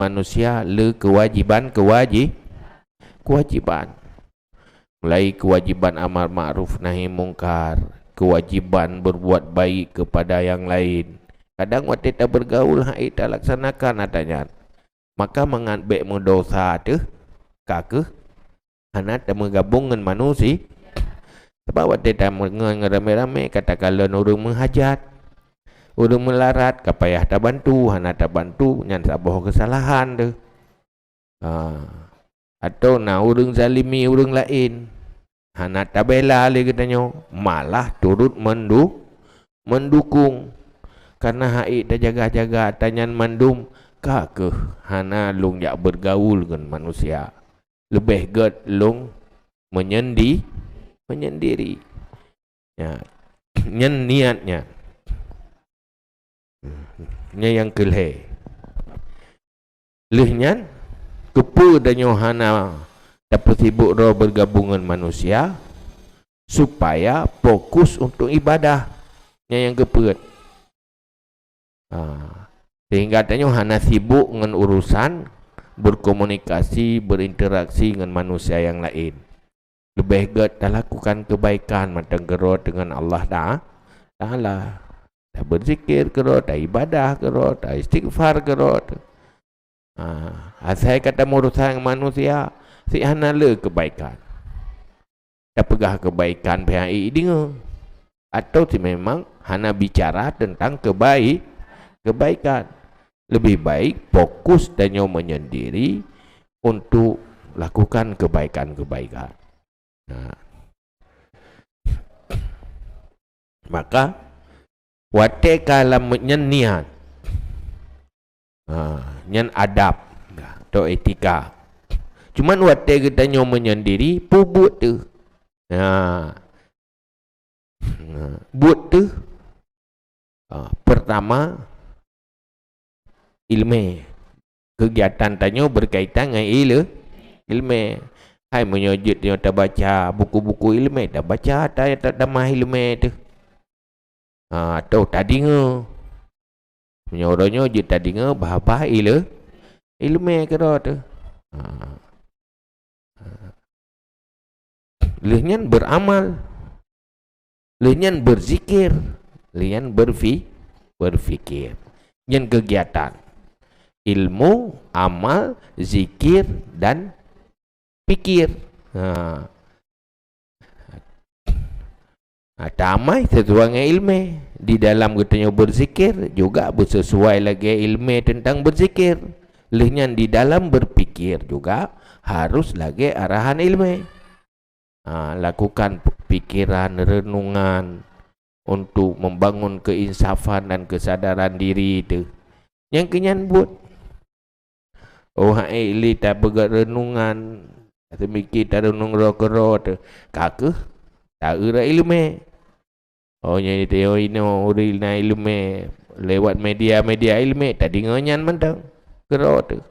manusia le kewajiban mulai kewajiban amar ma'ruf nahi mungkar, kewajiban berbuat baik kepada yang lain. Kadang waktu kita bergaul hak kita laksanakan adanya, maka mengambil dosa tu kake hana temu gabung dengan manusia. Sebab waktu kita mengeramai-ramai katakanlah orang menghajat, orang melarat, kapayah tak bantu, hana tak bantu nyan saboh kesalahan tu. Atau orang zalimi orang lain, hana tak bela lagi katanya, malah turut mendukung. Karena haik dah jaga-jaga tanyan mandum kake hana lung jak bergaul dengan manusia. Lebih get lung menyendiri ya, nyen niatnya nya yang kelih lihnya kepu dan Yohana dapat sibuk roh bergabungan manusia supaya fokus untuk ibadah yang kepu. Sehingga tanya Yohana sibuk dengan urusan berkomunikasi, berinteraksi dengan manusia yang lain. Lebih get dah lakukan kebaikan matang gerot dengan Allah Ta'ala. Dah berzikir gerot, dah ibadah gerot, dah istighfar gerot. Asal kata urusan manusia, si hana le kebaikan. Dah pegah kebaikan pihak dengar. Atau si memang hana bicara tentang kebaikan. Lebih baik fokus dan menyendiri untuk lakukan kebaikan-kebaikan. Maka wate kalam nyen niat, nyen adab atau etika. Cuman wate kita menyendiri pubut tu. Buat tu pertama ilmu, kegiatan tanya berkaitan dengan ilmu. Hai menyojud dia tak baca buku-buku ilmu, tak baca tak damah ilmu tu. Atau tak dengar. Menyorongnya je tak dengar bah-bah ilmu kira tu. Lehnya beramal, lehnya berzikir, lehnya berfikir. Yang kegiatan ilmu, amal, zikir dan fikir. Tamai sesuai dengan ilmu. Di dalam katanya berzikir juga bersesuai lagi ilmu tentang berzikir. Lehnya di dalam berfikir juga harus lagi arahan ilmu. Lakukan pikiran, renungan untuk membangun keinsafan dan kesadaran diri itu. Yang kenyan buat hai li tak bergerak renungan, semikir tak renung roh-roh tu kake tak era ilmu. Nya itu ino uril na ilmu lewat media ilmu tak dengar nyan mentang kero tu.